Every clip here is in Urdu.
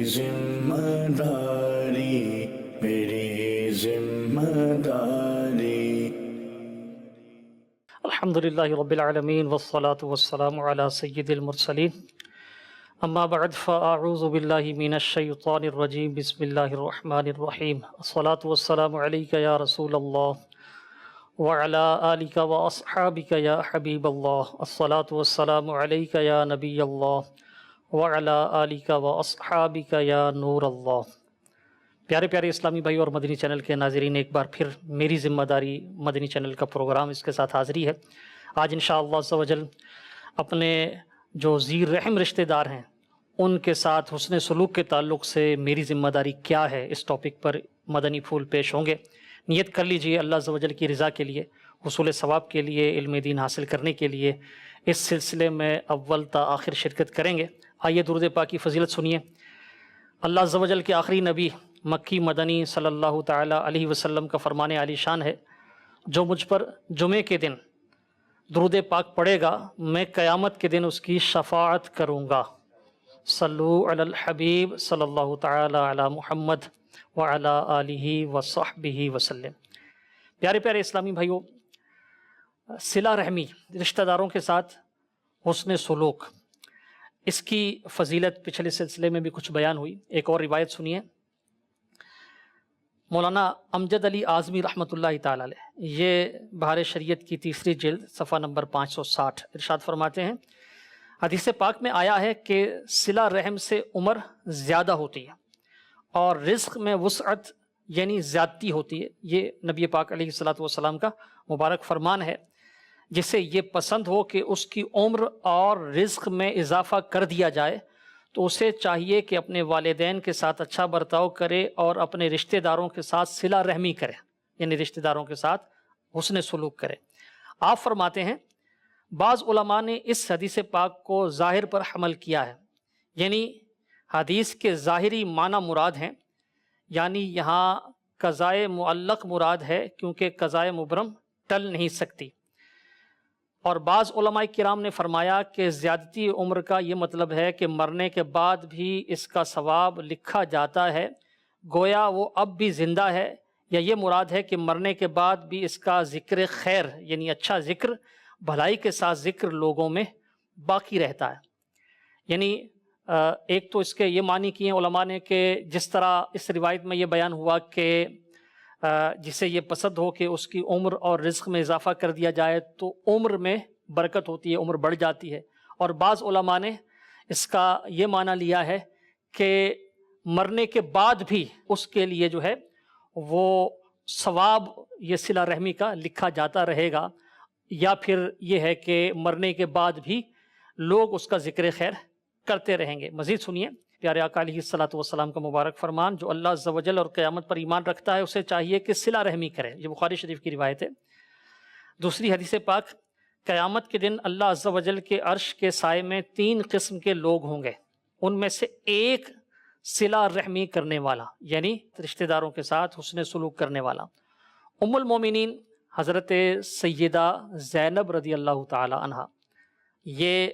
ذمہ داری، میری ذمہ داری۔ الحمدللہ رب العالمین والصلاة والسلام علی سید المرسلین، اما بعد فاعوذ باللہ من الشیطان الرجیم، بسم اللہ الرحمن الرحیم۔ الصلاة والسلام علیک یا رسول اللہ وعلی آلک واصحابک یا حبیب اللہ، الصلاة والسلام علیک یا نبی اللہ وعلی آلک واصحابک یا نور اللہ۔ پیارے پیارے اسلامی بھائی اور مدنی چینل کے ناظرین، ایک بار پھر میری ذمہ داری مدنی چینل کا پروگرام اس کے ساتھ حاضری ہے۔ آج انشاءاللہ عز و جل اپنے جو ذی رحم رشتہ دار ہیں ان کے ساتھ حسن سلوک کے تعلق سے میری ذمہ داری کیا ہے، اس ٹاپک پر مدنی پھول پیش ہوں گے۔ نیت کر لیجئے اللہ عز و جل کی رضا کے لیے، حصول ثواب کے لیے، علم دین حاصل کرنے کے لیے اس سلسلے میں اول تا آخر شرکت کریں گے۔ آئیے درود پاک کی فضیلت سنیے۔ اللہ عز و جل کے آخری نبی مکی مدنی صلی اللہ تعالی علیہ وسلم کا فرمان عالی شان ہے، جو مجھ پر جمعے کے دن درود پاک پڑھے گا میں قیامت کے دن اس کی شفاعت کروں گا۔ صلو علی الحبیب صلی اللہ تعالی علی محمد وعلی آلہ وصحبہ وسلم۔ پیارے پیارے اسلامی بھائیوں، صلہ رحمی، رشتہ داروں کے ساتھ حسن سلوک، اس کی فضیلت پچھلے سلسلے میں بھی کچھ بیان ہوئی۔ ایک اور روایت سنیے۔ مولانا امجد علی اعظمی رحمۃ اللہ تعالی علیہ، یہ بہار شریعت کی تیسری جلد صفحہ نمبر 560 ارشاد فرماتے ہیں، حدیث پاک میں آیا ہے کہ صلہ رحم سے عمر زیادہ ہوتی ہے اور رزق میں وسعت یعنی زیادتی ہوتی ہے۔ یہ نبی پاک علیہ الصلوۃ والسلام کا مبارک فرمان ہے۔ جسے یہ پسند ہو کہ اس کی عمر اور رزق میں اضافہ کر دیا جائے تو اسے چاہیے کہ اپنے والدین کے ساتھ اچھا برتاؤ کرے اور اپنے رشتہ داروں کے ساتھ صلہ رحمی کرے، یعنی رشتہ داروں کے ساتھ حسن سلوک کرے۔ آپ فرماتے ہیں بعض علماء نے اس حدیث پاک کو ظاہر پر حمل کیا ہے، یعنی حدیث کے ظاہری معنی مراد ہیں، یعنی یہاں قضائے معلق مراد ہے کیونکہ قضائے مبرم ٹل نہیں سکتی۔ اور بعض علماء کرام نے فرمایا کہ زیادتی عمر کا یہ مطلب ہے کہ مرنے کے بعد بھی اس کا ثواب لکھا جاتا ہے، گویا وہ اب بھی زندہ ہے، یا یہ مراد ہے کہ مرنے کے بعد بھی اس کا ذکر خیر یعنی اچھا ذکر، بھلائی کے ساتھ ذکر لوگوں میں باقی رہتا ہے۔ یعنی ایک تو اس کے یہ معنی کیے علماء نے کہ جس طرح اس روایت میں یہ بیان ہوا کہ جسے یہ پسند ہو کہ اس کی عمر اور رزق میں اضافہ کر دیا جائے تو عمر میں برکت ہوتی ہے، عمر بڑھ جاتی ہے۔ اور بعض علماء نے اس کا یہ معنی لیا ہے کہ مرنے کے بعد بھی اس کے لیے جو ہے وہ ثواب یہ صلہ رحمی کا لکھا جاتا رہے گا، یا پھر یہ ہے کہ مرنے کے بعد بھی لوگ اس کا ذکر خیر کرتے رہیں گے۔ مزید سنیے پیارے آقا علیہ الصلوۃ والسلام کا مبارک فرمان، جو اللہ عز و جل اور قیامت پر ایمان رکھتا ہے اسے چاہیے کہ صلہ رحمی کرے۔ یہ بخاری شریف کی روایت ہے۔ دوسری حدیث پاک، قیامت کے دن اللہ عز و جل کے عرش کے سائے میں 3 قسم کے لوگ ہوں گے، ان میں سے ایک صلہ رحمی کرنے والا، یعنی رشتہ داروں کے ساتھ حسن سلوک کرنے والا۔ ام المومنین حضرت سیدہ زینب رضی اللہ تعالی عنہ، یہ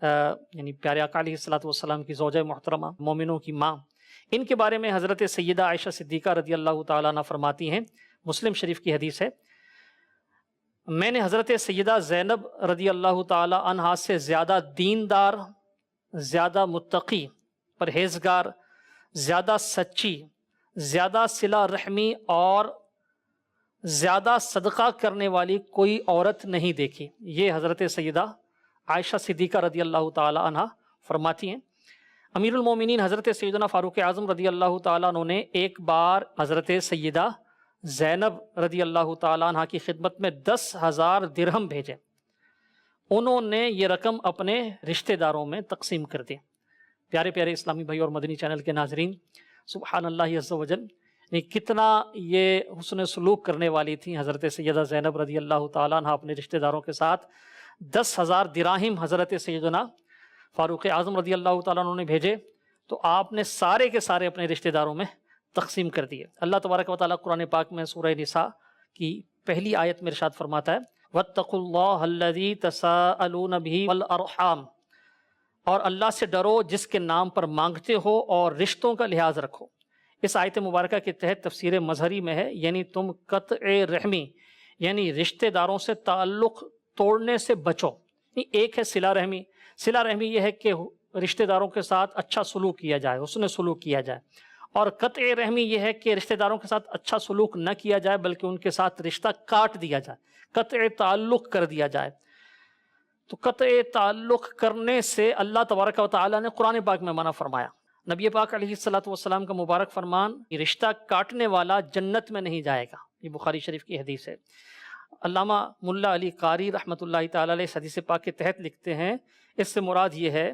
یعنی پیارے آقا علیہ الصلوۃ والسلام کی زوجہ محترمہ، مومنوں کی ماں، ان کے بارے میں حضرت سیدہ عائشہ صدیقہ رضی اللہ تعالیٰ عنہ فرماتی ہیں، مسلم شریف کی حدیث ہے، میں نے حضرت سیدہ زینب رضی اللہ تعالیٰ عنہ سے زیادہ دیندار، زیادہ متقی، پرہیزگار، زیادہ سچی، زیادہ صلہ رحمی اور زیادہ صدقہ کرنے والی کوئی عورت نہیں دیکھی۔ یہ حضرت سیدہ عائشہ صدیقہ رضی اللہ تعالی عنہ فرماتی ہیں۔ امیر المومنین حضرت سیدنا فاروق اعظم رضی اللہ تعالیٰ عنہ نے ایک بار حضرت سیدہ زینب رضی اللہ تعالیٰ عنہ کی خدمت میں 10,000 درہم بھیجے۔ انہوں نے یہ رقم اپنے رشتہ داروں میں تقسیم کر دی۔ پیارے پیارے اسلامی بھائی اور مدنی چینل کے ناظرین، سبحان اللہ عز و جل، کتنا یہ حسن سلوک کرنے والی تھیں حضرت سیدہ زینب رضی اللہ تعالیٰ عنہ اپنے رشتہ داروں کے ساتھ۔ 10,000 دراہم حضرت سیدنا فاروق اعظم رضی اللہ تعالیٰ عنہ نے بھیجے تو آپ نے سارے کے سارے اپنے رشتہ داروں میں تقسیم کر دیے۔ اللہ تبارک و تعالیٰ قرآن پاک میں سورہ نساء کی پہلی آیت میں ارشاد فرماتا ہے وَاتَّقُوا اللَّهَ الَّذِي تَسَاءَلُونَ بِهِ وَالْأَرْحَامَ، اور اللہ سے ڈرو جس کے نام پر مانگتے ہو اور رشتوں کا لحاظ رکھو۔ اس آیت مبارکہ کے تحت تفسیر مظہری میں ہے یعنی تم قطع رحمی یعنی رشتہ داروں سے تعلق توڑنے سے بچو۔ ایک ہے صلہ رحمی، صلہ رحمی یہ ہے کہ رشتہ داروں کے ساتھ اچھا سلوک کیا جائے، حسن سلوک کیا جائے، اور قطع رحمی یہ ہے کہ رشتہ داروں کے ساتھ اچھا سلوک نہ کیا جائے بلکہ ان کے ساتھ رشتہ کاٹ دیا جائے، قطع تعلق کر دیا جائے۔ تو قطع تعلق کرنے سے اللہ تبارک و تعالیٰ نے قرآن پاک میں منع فرمایا۔ نبی پاک علیہ السلام کا مبارک فرمان، یہ رشتہ کاٹنے والا جنت میں نہیں جائے گا، یہ بخاری شریف کی حدیث ہے۔ علامہ ملا علی قاری رحمۃ اللہ تعالیٰ علیہ حدیث پاک کے تحت لکھتے ہیں اس سے مراد یہ ہے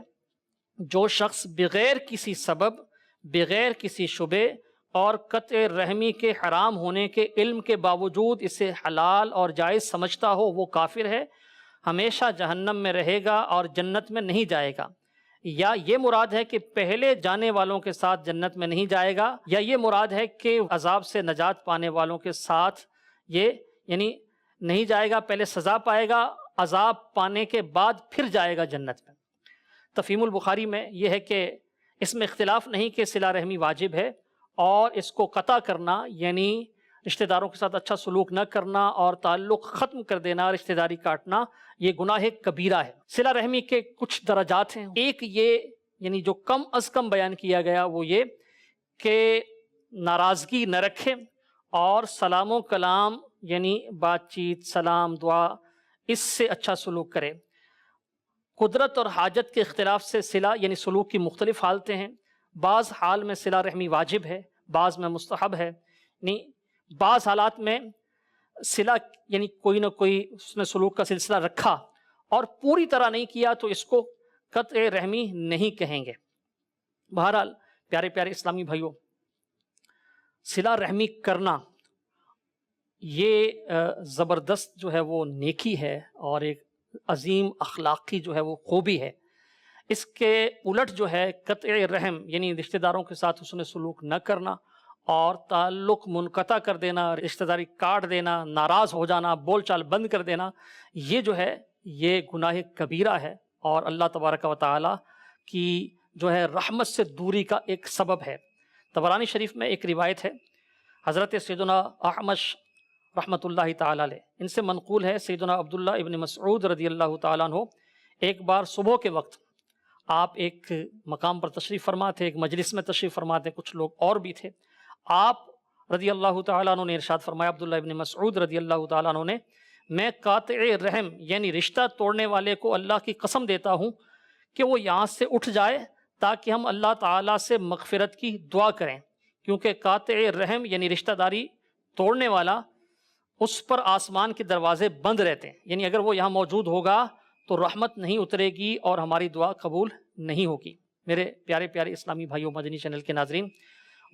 جو شخص بغیر کسی سبب، بغیر کسی شبے اور قطع رحمی کے حرام ہونے کے علم کے باوجود اسے حلال اور جائز سمجھتا ہو وہ کافر ہے، ہمیشہ جہنم میں رہے گا اور جنت میں نہیں جائے گا۔ یا یہ مراد ہے کہ پہلے جانے والوں کے ساتھ جنت میں نہیں جائے گا، یا یہ مراد ہے کہ عذاب سے نجات پانے والوں کے ساتھ یہ یعنی نہیں جائے گا، پہلے سزا پائے گا، عذاب پانے کے بعد پھر جائے گا جنت میں۔ تفہیم البخاری میں یہ ہے کہ اس میں اختلاف نہیں کہ صلہ رحمی واجب ہے، اور اس کو قطع کرنا یعنی رشتہ داروں کے ساتھ اچھا سلوک نہ کرنا اور تعلق ختم کر دینا، رشتہ داری کاٹنا، یہ گناہ کبیرہ ہے۔ صلہ رحمی کے کچھ درجات ہیں، ایک یہ یعنی جو کم از کم بیان کیا گیا وہ یہ کہ ناراضگی نہ رکھے اور سلام و کلام یعنی بات چیت، سلام، دعا، اس سے اچھا سلوک کرے۔ قدرت اور حاجت کے اختلاف سے صلہ یعنی سلوک کی مختلف حالتیں ہیں، بعض حال میں صلہ رحمی واجب ہے، بعض میں مستحب ہے، یعنی بعض حالات میں صلہ یعنی کوئی نہ کوئی اس نے سلوک کا سلسلہ رکھا اور پوری طرح نہیں کیا تو اس کو قطع رحمی نہیں کہیں گے۔ بہرحال پیارے پیارے اسلامی بھائیوں، صلہ رحمی کرنا یہ زبردست جو ہے وہ نیکی ہے اور ایک عظیم اخلاقی جو ہے وہ خوبی ہے۔ اس کے الٹ جو ہے قطع رحم یعنی رشتہ داروں کے ساتھ حسن سلوک نہ کرنا اور تعلق منقطع کر دینا، رشتہ داری کاٹ دینا، ناراض ہو جانا، بول چال بند کر دینا، یہ جو ہے یہ گناہ کبیرہ ہے اور اللہ تبارک و تعالی کی جو ہے رحمت سے دوری کا ایک سبب ہے۔ طبرانی شریف میں ایک روایت ہے، حضرت سیدنا احمش رحمۃ اللہ تعالی علیہ، ان سے منقول ہے سیدنا عبداللہ ابن مسعود رضی اللہ تعالیٰ عنہ ایک بار صبح کے وقت آپ ایک مقام پر تشریف فرما تھے، ایک مجلس میں تشریف فرما تھے، کچھ لوگ اور بھی تھے۔ آپ رضی اللہ تعالیٰ عنہ نے ارشاد فرمایا، عبداللہ ابن مسعود رضی اللہ تعالیٰ عنہ نے، میں قاطع رحم یعنی رشتہ توڑنے والے کو اللہ کی قسم دیتا ہوں کہ وہ یہاں سے اٹھ جائے تاکہ ہم اللہ تعالیٰ سے مغفرت کی دعا کریں، کیونکہ قاطع رحم یعنی رشتہ داری توڑنے والا اس پر آسمان کے دروازے بند رہتے ہیں، یعنی اگر وہ یہاں موجود ہوگا تو رحمت نہیں اترے گی اور ہماری دعا قبول نہیں ہوگی۔ میرے پیارے پیارے اسلامی بھائیوں، مدنی چینل کے ناظرین،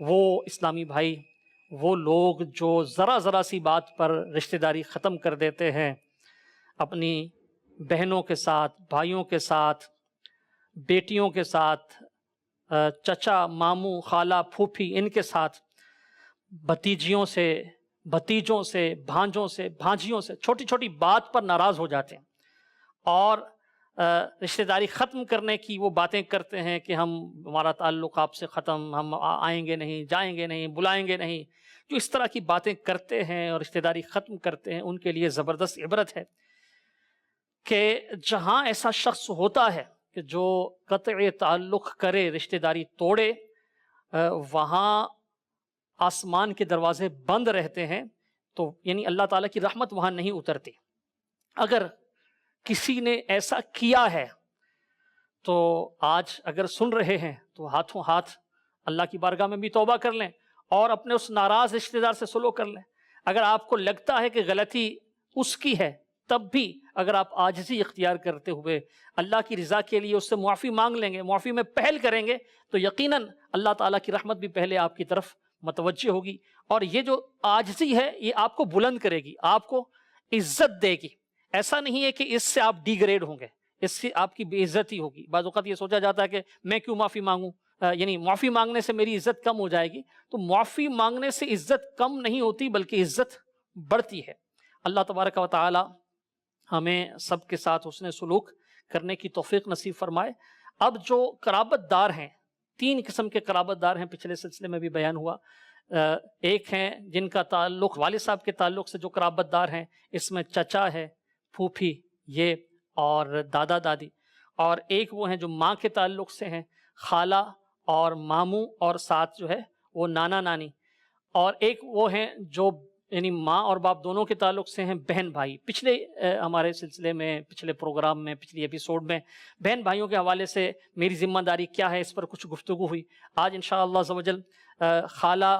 وہ اسلامی بھائی، وہ لوگ جو ذرا ذرا سی بات پر رشتہ داری ختم کر دیتے ہیں، اپنی بہنوں کے ساتھ، بھائیوں کے ساتھ، بیٹیوں کے ساتھ، چچا، ماموں، خالہ، پھوپھی، ان کے ساتھ، بھتیجیوں سے، بھتیجوں سے، بھانجوں سے، بھانجیوں سے، چھوٹی چھوٹی بات پر ناراض ہو جاتے ہیں اور رشتہ داری ختم کرنے کی وہ باتیں کرتے ہیں کہ ہمارا تعلق آپ سے ختم، ہم آئیں گے نہیں، جائیں گے نہیں، بلائیں گے نہیں۔ جو اس طرح کی باتیں کرتے ہیں اور رشتہ داری ختم کرتے ہیں، ان کے لیے زبردست عبرت ہے کہ جہاں ایسا شخص ہوتا ہے کہ جو قطع تعلق کرے، رشتہ داری توڑے، وہاں آسمان کے دروازے بند رہتے ہیں، تو یعنی اللہ تعالیٰ کی رحمت وہاں نہیں اترتی۔ اگر کسی نے ایسا کیا ہے تو آج اگر سن رہے ہیں تو ہاتھوں ہاتھ اللہ کی بارگاہ میں بھی توبہ کر لیں اور اپنے اس ناراض رشتہ دار سے سلوک کر لیں۔ اگر آپ کو لگتا ہے کہ غلطی اس کی ہے، تب بھی اگر آپ عاجزی اختیار کرتے ہوئے اللہ کی رضا کے لیے اس سے معافی مانگ لیں گے، معافی میں پہل کریں گے، تو یقیناً اللہ تعالیٰ کی رحمت بھی پہلے آپ کی طرف متوجہ ہوگی، اور یہ جو عاجزی ہے یہ آپ کو بلند کرے گی، آپ کو عزت دے گی۔ ایسا نہیں ہے کہ اس سے آپ ڈی گریڈ ہوں گے، اس سے آپ کی بے عزتی ہوگی۔ بعض اوقات یہ سوچا جاتا ہے کہ میں کیوں معافی مانگوں، یعنی معافی مانگنے سے میری عزت کم ہو جائے گی۔ تو معافی مانگنے سے عزت کم نہیں ہوتی بلکہ عزت بڑھتی ہے۔ اللہ تبارک و تعالی ہمیں سب کے ساتھ حسن سلوک کرنے کی توفیق نصیب فرمائے۔ اب جو قرابت دار ہیں، 3 قسم کے قرابت دار ہیں، پچھلے سلسلے میں بھی بیان ہوا۔ ایک ہیں جن کا تعلق والد صاحب کے تعلق سے جو قرابت دار ہیں، اس میں چچا ہے، پھوپھی یہ اور دادا دادی، اور ایک وہ ہیں جو ماں کے تعلق سے ہیں، خالہ اور ماموں، اور ساتھ جو ہے وہ نانا نانی، اور ایک وہ ہیں جو یعنی ماں اور باپ دونوں کے تعلق سے ہیں، بہن بھائی۔ پچھلے ہمارے سلسلے میں، پچھلے پروگرام میں، پچھلی ایپیسوڈ میں بہن بھائیوں کے حوالے سے میری ذمہ داری کیا ہے اس پر کچھ گفتگو ہوئی۔ آج انشاءاللہ عز و جل خالہ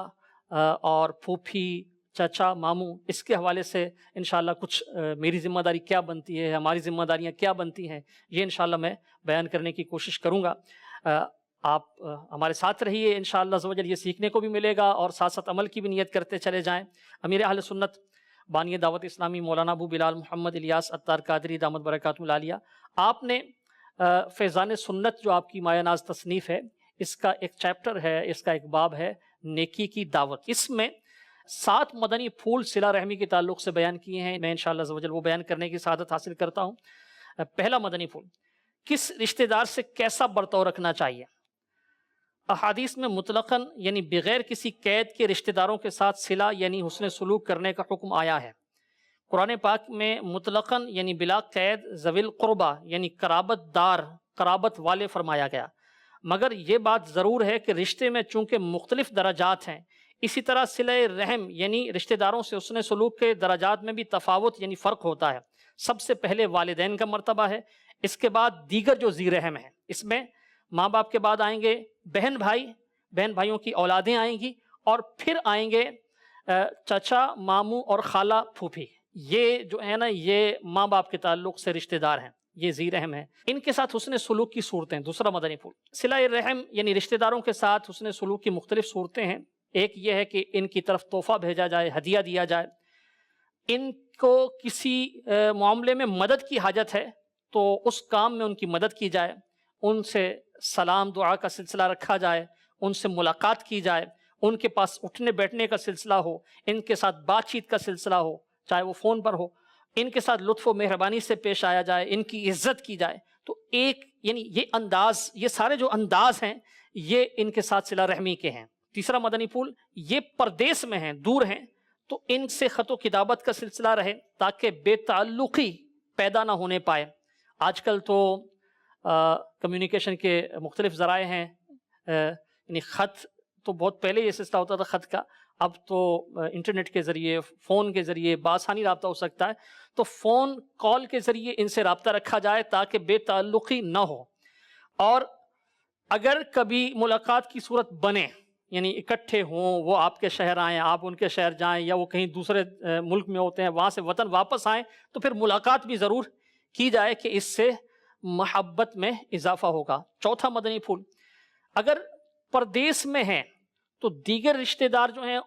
اور پھوپھی، چچا، ماموں، اس کے حوالے سے انشاءاللہ کچھ میری ذمہ داری کیا بنتی ہے، ہماری ذمہ داریاں کیا بنتی ہیں، یہ انشاءاللہ میں بیان کرنے کی کوشش کروں گا۔ آپ ہمارے ساتھ رہیے، انشاءاللہ عز و جل یہ سیکھنے کو بھی ملے گا اور ساتھ ساتھ عمل کی بھی نیت کرتے چلے جائیں۔ امیر اہل سنت بانی دعوت اسلامی مولانا ابو بلال محمد الیاس عطار قادری دامت برکاتہ العالیہ، آپ نے فیضان سنت جو آپ کی مایہ ناز تصنیف ہے، اس کا ایک چیپٹر ہے، اس کا ایک باب ہے نیکی کی دعوت۔ اس میں 7 مدنی پھول صلہ رحمی کے تعلق سے بیان کیے ہیں، میں انشاءاللہ عز و جل وہ بیان کرنے کی سعادت حاصل کرتا ہوں۔ پہلا مدنی پھول، کس رشتہ دار سے کیسا برتاؤ رکھنا چاہیے؟ احادیث میں مطلقاً یعنی بغیر کسی قید کے رشتہ داروں کے ساتھ صلہ یعنی حسن سلوک کرنے کا حکم آیا ہے۔ قرآن پاک میں مطلقاً یعنی بلا قید ذوی القربہ یعنی قرابت دار، قرابت والے فرمایا گیا، مگر یہ بات ضرور ہے کہ رشتے میں چونکہ مختلف درجات ہیں، اسی طرح صلہ رحم یعنی رشتہ داروں سے حسن سلوک کے درجات میں بھی تفاوت یعنی فرق ہوتا ہے۔ سب سے پہلے والدین کا مرتبہ ہے، اس کے بعد دیگر جو ذی رحم ہیں، اس میں ماں باپ کے بعد آئیں گے بہن بھائی، بہن بھائیوں کی اولادیں آئیں گی، اور پھر آئیں گے چچا، ماموں اور خالہ، پھوپھی۔ یہ جو ہے نا، یہ ماں باپ کے تعلق سے رشتہ دار ہیں، یہ ذی رحم ہیں، ان کے ساتھ حسن سلوک کی صورتیں۔ دوسرا مدنی پھول، صلہ رحم یعنی رشتہ داروں کے ساتھ حسن سلوک کی مختلف صورتیں ہیں۔ ایک یہ ہے کہ ان کی طرف تحفہ بھیجا جائے، ہدیہ دیا جائے۔ ان کو کسی معاملے میں مدد کی حاجت ہے تو اس کام میں ان کی مدد کی جائے، ان سے سلام دعا کا سلسلہ رکھا جائے، ان سے ملاقات کی جائے، ان کے پاس اٹھنے بیٹھنے کا سلسلہ ہو، ان کے ساتھ بات چیت کا سلسلہ ہو، چاہے وہ فون پر ہو، ان کے ساتھ لطف و مہربانی سے پیش آیا جائے، ان کی عزت کی جائے۔ تو ایک یعنی یہ انداز، یہ سارے جو انداز ہیں، یہ ان کے ساتھ صلہ رحمی کے ہیں۔ تیسرا مدنی پھول، یہ پردیس میں ہیں، دور ہیں، تو ان سے خط و کتابت کا سلسلہ رہے تاکہ بے تعلقی پیدا نہ ہونے پائے۔ آج کل تو کمیونیکیشن کے مختلف ذرائع ہیں، یعنی خط تو بہت پہلے یہ سلسلہ ہوتا تھا خط کا، اب تو انٹرنیٹ کے ذریعے، فون کے ذریعے بآسانی رابطہ ہو سکتا ہے، تو فون کال کے ذریعے ان سے رابطہ رکھا جائے تاکہ بے تعلقی نہ ہو۔ اور اگر کبھی ملاقات کی صورت بنے، یعنی اکٹھے ہوں، وہ آپ کے شہر آئیں، آپ ان کے شہر جائیں، یا وہ کہیں دوسرے ملک میں ہوتے ہیں، وہاں سے وطن واپس آئیں، تو پھر ملاقات بھی ضرور کی جائے کہ اس سے محبت میں اضافہ ہوگا۔ چوتھا مدنی پھول، اگر پردیس میں ہیں تو دیگر رشتہ دار جو ہیں،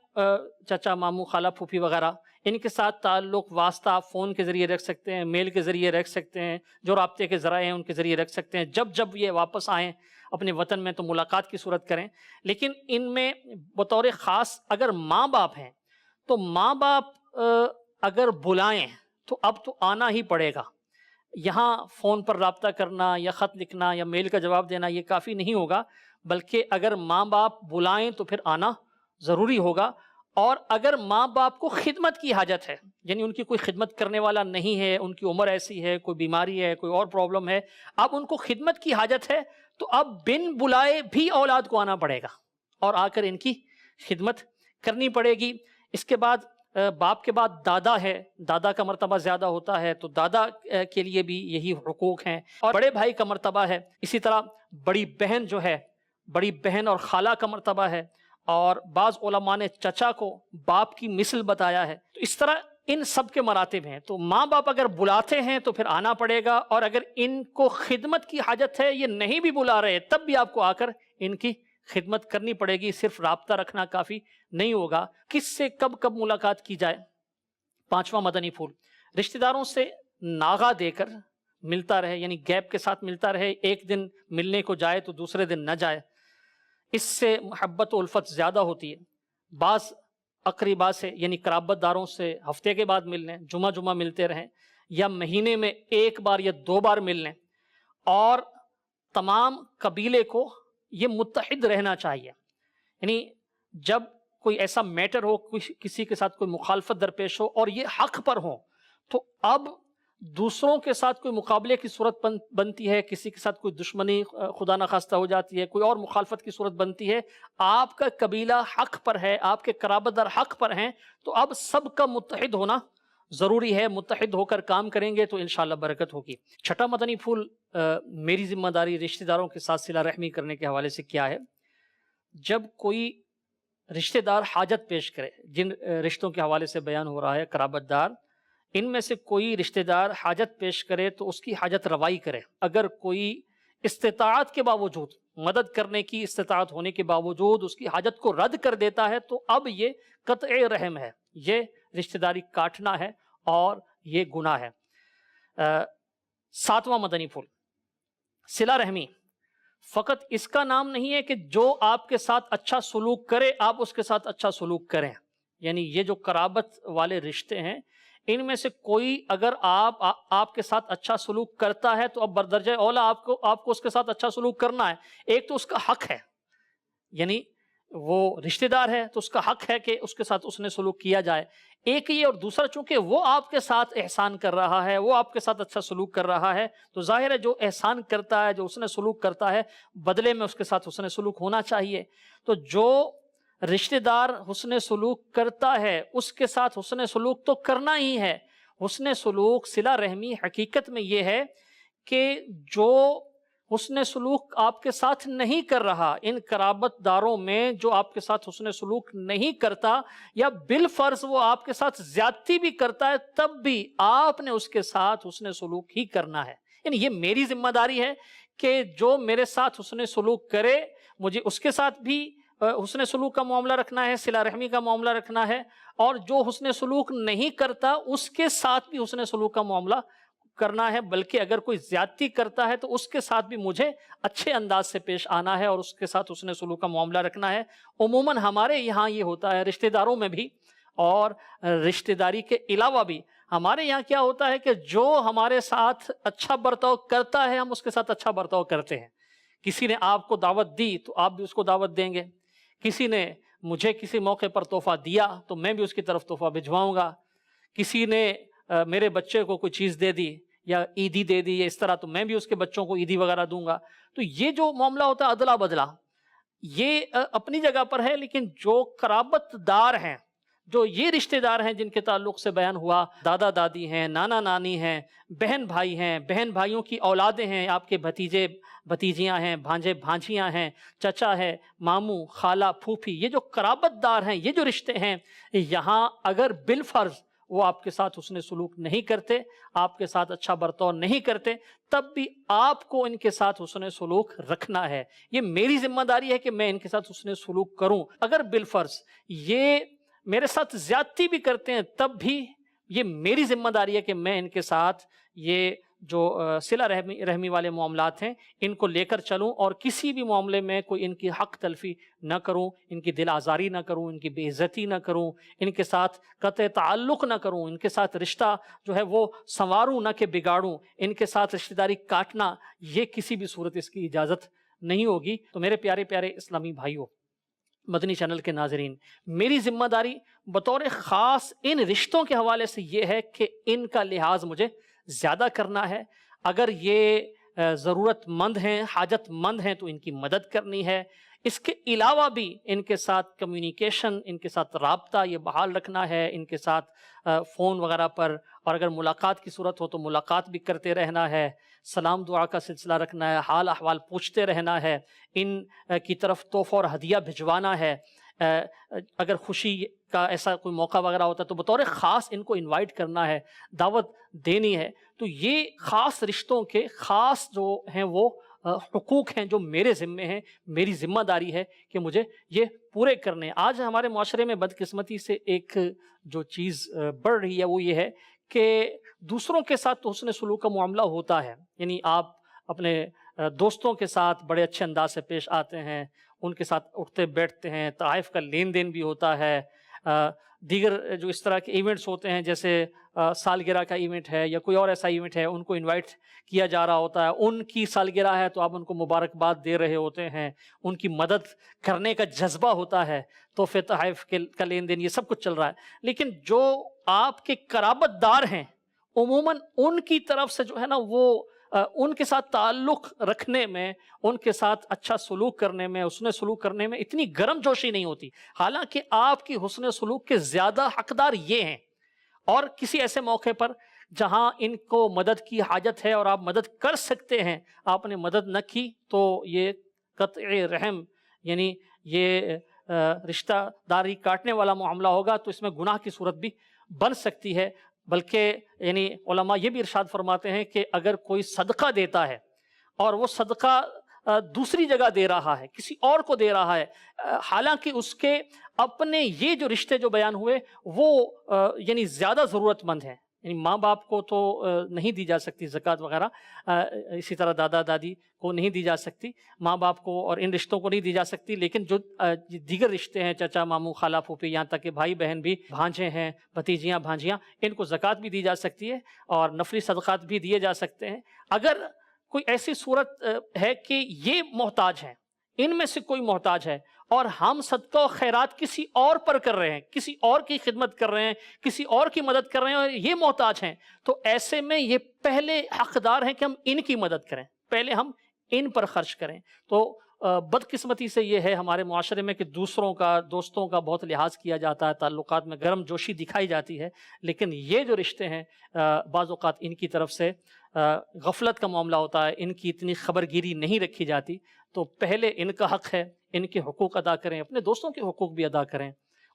چچا، ماموں، خالہ، پھوپھی وغیرہ، ان کے ساتھ تعلق واسطہ آپ فون کے ذریعے رکھ سکتے ہیں، میل کے ذریعے رکھ سکتے ہیں، جو رابطے کے ذرائع ہیں ان کے ذریعے رکھ سکتے ہیں۔ جب جب یہ واپس آئیں اپنے وطن میں تو ملاقات کی صورت کریں۔ لیکن ان میں بطور خاص اگر ماں باپ ہیں تو ماں باپ اگر بلائیں تو اب تو آنا ہی پڑے گا۔ یہاں فون پر رابطہ کرنا یا خط لکھنا یا میل کا جواب دینا یہ کافی نہیں ہوگا، بلکہ اگر ماں باپ بلائیں تو پھر آنا ضروری ہوگا۔ اور اگر ماں باپ کو خدمت کی حاجت ہے، یعنی ان کی کوئی خدمت کرنے والا نہیں ہے، ان کی عمر ایسی ہے، کوئی بیماری ہے، کوئی اور پرابلم ہے، اب ان کو خدمت کی حاجت ہے، تو اب بن بلائے بھی اولاد کو آنا پڑے گا اور آ کر ان کی خدمت کرنی پڑے گی۔ اس کے بعد باپ کے بعد دادا ہے، دادا کا مرتبہ زیادہ ہوتا ہے، تو دادا کے لیے بھی یہی حقوق ہیں، اور بڑے بھائی کا مرتبہ ہے۔ اسی طرح بڑی بہن جو ہے، بڑی بہن اور خالہ کا مرتبہ ہے، اور بعض علماء نے چچا کو باپ کی مثل بتایا ہے۔ تو اس طرح ان سب کے مراتب ہیں۔ تو ماں باپ اگر بلاتے ہیں تو پھر آنا پڑے گا، اور اگر ان کو خدمت کی حاجت ہے، یہ نہیں بھی بلا رہے، تب بھی آپ کو آ کر ان کی خدمت کرنی پڑے گی، صرف رابطہ رکھنا کافی نہیں ہوگا۔ کس سے کب کب ملاقات کی جائے؟ پانچواں مدنی پھول، رشتہ داروں سے ناغہ دے کر ملتا رہے، یعنی گیپ کے ساتھ ملتا رہے، ایک دن ملنے کو جائے تو دوسرے دن نہ جائے، اس سے محبت و الفت زیادہ ہوتی ہے۔ بعض اقربا سے یعنی قرابت داروں سے ہفتے کے بعد مل لیں، جمعہ جمعہ ملتے رہیں، یا مہینے میں ایک بار یا 2 بار مل لیں، اور تمام قبیلے کو یہ متحد رہنا چاہیے. یعنی جب کوئی ایسا میٹر ہو, کسی کے ساتھ کوئی مخالفت درپیش ہو اور یہ حق پر ہو, تو اب دوسروں کے ساتھ کوئی مقابلے کی صورت بنتی ہے, کسی کے ساتھ کوئی دشمنی خدا نخواستہ ہو جاتی ہے, کوئی اور مخالفت کی صورت بنتی ہے, آپ کا قبیلہ حق پر ہے, آپ کے قرابت دار حق پر ہیں, تو اب سب کا متحد ہونا ضروری ہے. متحد ہو کر کام کریں گے تو انشاءاللہ برکت ہوگی. چھٹا مدنی پھول میری ذمہ داری رشتہ داروں کے ساتھ صلہ رحمی کرنے کے حوالے سے کیا ہے. جب کوئی رشتہ دار حاجت پیش کرے, جن رشتوں کے حوالے سے بیان ہو رہا ہے قرابت دار, ان میں سے کوئی رشتہ دار حاجت پیش کرے تو اس کی حاجت روائی کرے. اگر کوئی استطاعت کے باوجود, مدد کرنے کی استطاعت ہونے کے باوجود اس کی حاجت کو رد کر دیتا ہے تو اب یہ قطع رحم ہے, یہ رشتہ داری کاٹنا ہے اور یہ گناہ ہے. ساتواں مدنی پھول صلہ رحمی فقط اس کا نام نہیں ہے کہ جو آپ کے ساتھ اچھا سلوک کرے آپ اس کے ساتھ اچھا سلوک کریں. یعنی یہ جو قرابت والے رشتے ہیں, ان میں سے کوئی اگر آپ کے ساتھ اچھا سلوک کرتا ہے تو اب بردرجہ اولا آپ کو اس کے ساتھ اچھا سلوک کرنا ہے. ایک تو اس کا حق ہے, یعنی وہ رشتہ دار ہے تو اس کا حق ہے کہ اس کے ساتھ اس نے سلوک کیا جائے. ایک یہ, اور دوسرا چونکہ وہ آپ کے ساتھ احسان کر رہا ہے, وہ آپ کے ساتھ اچھا سلوک کر رہا ہے, تو ظاہر ہے جو احسان کرتا ہے, جو اس نے سلوک کرتا ہے, بدلے میں اس کے ساتھ حسن سلوک ہونا چاہیے. تو جو رشتہ دار حسن سلوک کرتا ہے اس کے ساتھ حسن سلوک تو کرنا ہی ہے. حسن سلوک صلہ رحمی حقیقت میں یہ ہے کہ جو حسن سلوک آپ کے ساتھ نہیں کر رہا, ان قرابت داروں میں جو آپ کے ساتھ حسن سلوک نہیں کرتا یا بالفرض وہ آپ کے ساتھ زیادتی بھی کرتا ہے, تب بھی آپ نے اس کے ساتھ حسن سلوک ہی کرنا ہے. یعنی یہ میری ذمہ داری ہے کہ جو میرے ساتھ حسن سلوک کرے مجھے اس کے ساتھ بھی حسن سلوک کا معاملہ رکھنا ہے, صلہ رحمی کا معاملہ رکھنا ہے, اور جو حسن سلوک نہیں کرتا اس کے ساتھ بھی حسن سلوک کا معاملہ کرنا ہے. بلکہ اگر کوئی زیادتی کرتا ہے تو اس کے ساتھ بھی مجھے اچھے انداز سے پیش آنا ہے اور اس کے ساتھ حسن سلوک کا معاملہ رکھنا ہے. عموماً ہمارے یہاں یہ ہوتا ہے, رشتہ داروں میں بھی اور رشتہ داری کے علاوہ بھی ہمارے یہاں کیا ہوتا ہے کہ جو ہمارے ساتھ اچھا برتاؤ کرتا ہے ہم اس کے ساتھ اچھا برتاؤ کرتے ہیں. کسی نے آپ کو دعوت دی تو آپ بھی اس کو دعوت دیں گے, کسی نے مجھے کسی موقع پر تحفہ دیا تو میں بھی اس کی طرف تحفہ بھجواؤں گا, کسی نے میرے بچے کو کوئی چیز دے دی یا عیدی دے دی یا اس طرح, تو میں بھی اس کے بچوں کو عیدی وغیرہ دوں گا. تو یہ جو معاملہ ہوتا ہے ادلا بدلا, یہ اپنی جگہ پر ہے. لیکن جو قرابت دار ہیں, جو یہ رشتہ دار ہیں جن کے تعلق سے بیان ہوا, دادا دادی ہیں, نانا نانی ہیں, بہن بھائی ہیں, بہن بھائیوں کی اولادیں ہیں, آپ کے بھتیجے بھتیجیاں ہیں, بھانجے بھانجیاں ہیں, چچا ہے, ماموں, خالہ, پھوپھی, یہ جو قرابت دار ہیں, یہ جو رشتے ہیں, یہاں اگر بالفرض وہ آپ کے ساتھ حسن سلوک نہیں کرتے, آپ کے ساتھ اچھا برتاؤ نہیں کرتے, تب بھی آپ کو ان کے ساتھ حسن سلوک رکھنا ہے. یہ میری ذمہ داری ہے کہ میں ان کے ساتھ حسن سلوک کروں. اگر بالفرض یہ میرے ساتھ زیادتی بھی کرتے ہیں تب بھی یہ میری ذمہ داری ہے کہ میں ان کے ساتھ یہ جو صلہ رحمی والے معاملات ہیں ان کو لے کر چلوں, اور کسی بھی معاملے میں کوئی ان کی حق تلفی نہ کروں, ان کی دل آزاری نہ کروں, ان کی بے عزتی نہ کروں, ان کے ساتھ قطع تعلق نہ کروں, ان کے ساتھ رشتہ جو ہے وہ سنواروں نہ کہ بگاڑوں, ان کے ساتھ رشتہ داری کاٹنا, یہ کسی بھی صورت اس کی اجازت نہیں ہوگی. تو میرے پیارے پیارے اسلامی بھائیوں, مدنی چینل کے ناظرین, میری ذمہ داری بطور خاص ان رشتوں کے حوالے سے یہ ہے کہ ان کا لحاظ مجھے زیادہ کرنا ہے. اگر یہ ضرورت مند ہیں, حاجت مند ہیں, تو ان کی مدد کرنی ہے. اس کے علاوہ بھی ان کے ساتھ کمیونیکیشن, ان کے ساتھ رابطہ یہ بحال رکھنا ہے, ان کے ساتھ فون وغیرہ پر, اور اگر ملاقات کی صورت ہو تو ملاقات بھی کرتے رہنا ہے, سلام دعا کا سلسلہ رکھنا ہے, حال احوال پوچھتے رہنا ہے, ان کی طرف تحفہ اور ہدیہ بھجوانا ہے. اگر خوشی کا ایسا کوئی موقع وغیرہ ہوتا ہے تو بطور خاص ان کو انوائٹ کرنا ہے, دعوت دینی ہے. تو یہ خاص رشتوں کے خاص جو ہیں وہ حقوق ہیں جو میرے ذمے ہیں, میری ذمہ داری ہے کہ مجھے یہ پورے کرنے. آج ہمارے معاشرے میں بدقسمتی سے ایک جو چیز بڑھ رہی ہے وہ یہ ہے کہ دوسروں کے ساتھ تو حسن سلوک کا معاملہ ہوتا ہے. یعنی آپ اپنے دوستوں کے ساتھ بڑے اچھے انداز سے پیش آتے ہیں, ان کے ساتھ اٹھتے بیٹھتے ہیں, تحائف کا لین دین بھی ہوتا ہے, دیگر جو اس طرح کے ایونٹس ہوتے ہیں جیسے سالگرہ کا ایونٹ ہے یا کوئی اور ایسا ایونٹ ہے، ان کو انوائٹ کیا جا رہا ہوتا ہے، ان کی سالگرہ ہے تو آپ ان کو مبارکباد دے رہے ہوتے ہیں، ان کی مدد کرنے کا جذبہ ہوتا ہے، تحفے تحائف کا لین دین، یہ سب کچھ چل رہا ہے۔ لیکن جو آپ کے قرابت دار ہیں عموماً ان کی طرف سے جو ہے نا وہ ان کے ساتھ تعلق رکھنے میں، ان کے ساتھ اچھا سلوک کرنے میں، حسن سلوک کرنے میں اتنی گرم جوشی نہیں ہوتی، حالانکہ آپ کی حسن سلوک کے زیادہ حقدار یہ ہیں۔ اور کسی ایسے موقع پر جہاں ان کو مدد کی حاجت ہے اور آپ مدد کر سکتے ہیں، آپ نے مدد نہ کی تو یہ قطع رحم، یعنی یہ رشتہ داری کاٹنے والا معاملہ ہوگا، تو اس میں گناہ کی صورت بھی بن سکتی ہے۔ بلکہ یعنی علماء یہ بھی ارشاد فرماتے ہیں کہ اگر کوئی صدقہ دیتا ہے اور وہ صدقہ دوسری جگہ دے رہا ہے، کسی اور کو دے رہا ہے، حالانکہ اس کے اپنے یہ جو رشتے جو بیان ہوئے وہ یعنی زیادہ ضرورت مند ہیں، یعنی ماں باپ کو تو نہیں دی جا سکتی زکوٰۃ وغیرہ، اسی طرح دادا دادی کو نہیں دی جا سکتی، ماں باپ کو اور ان رشتوں کو نہیں دی جا سکتی، لیکن جو دیگر رشتے ہیں، چچا ماموں خالہ پھوپھی، یہاں تک کہ بھائی بہن بھی، بھانجے ہیں، بھتیجیاں بھانجیاں، ان کو زکوٰۃ بھی دی جا سکتی ہے اور نفلی صدقات بھی دیے جا سکتے ہیں۔ اگر کوئی ایسی صورت ہے کہ یہ محتاج ہیں، ان میں سے کوئی محتاج ہے اور ہم صدقہ و خیرات کسی اور پر کر رہے ہیں، کسی اور کی خدمت کر رہے ہیں، کسی اور کی مدد کر رہے ہیں اور یہ محتاج ہیں، تو ایسے میں یہ پہلے حقدار ہیں کہ ہم ان کی مدد کریں، پہلے ہم ان پر خرچ کریں۔ تو بدقسمتی سے یہ ہے ہمارے معاشرے میں کہ دوسروں کا، دوستوں کا بہت لحاظ کیا جاتا ہے، تعلقات میں گرم جوشی دکھائی جاتی ہے، لیکن یہ جو رشتے ہیں بعض اوقات ان کی طرف سے غفلت کا معاملہ ہوتا ہے، ان کی اتنی خبرگیری نہیں رکھی جاتی، تو پہلے ان کا حق ہے، ان کے حقوق ادا کریں، اپنے دوستوں کے حقوق بھی ادا کریں،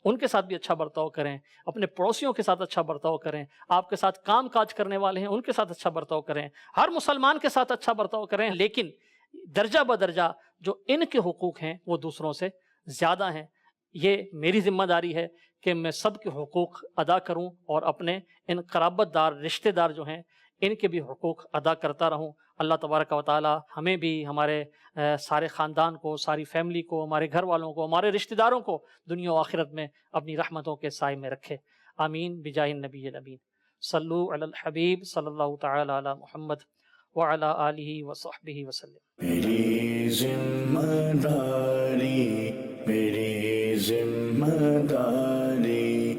ان کے ساتھ بھی اچھا برتاؤ کریں، اپنے پڑوسیوں کے ساتھ اچھا برتاؤ کریں، آپ کے ساتھ کام کاج کرنے والے ہیں ان کے ساتھ اچھا برتاؤ کریں، ہر مسلمان کے ساتھ اچھا برتاؤ کریں، لیکن درجہ بدرجہ جو ان کے حقوق ہیں وہ دوسروں سے زیادہ ہیں۔ یہ میری ذمہ داری ہے کہ میں سب کے حقوق ادا کروں اور اپنے ان قرابت دار رشتہ دار جو ہیں ان کے بھی حقوق ادا کرتا رہوں۔ اللہ تبارک و تعالی ہمیں بھی، ہمارے سارے خاندان کو، ساری فیملی کو، ہمارے گھر والوں کو، ہمارے رشتہ داروں کو دنیا و آخرت میں اپنی رحمتوں کے سائے میں رکھے، آمین بجاہ النبی الامین۔ صلو علی الحبیب صلی اللہ تعالی علی محمد وعلی آلہ وصحبہ وسلم۔ میری ذمہ داری، میری ذمہ داری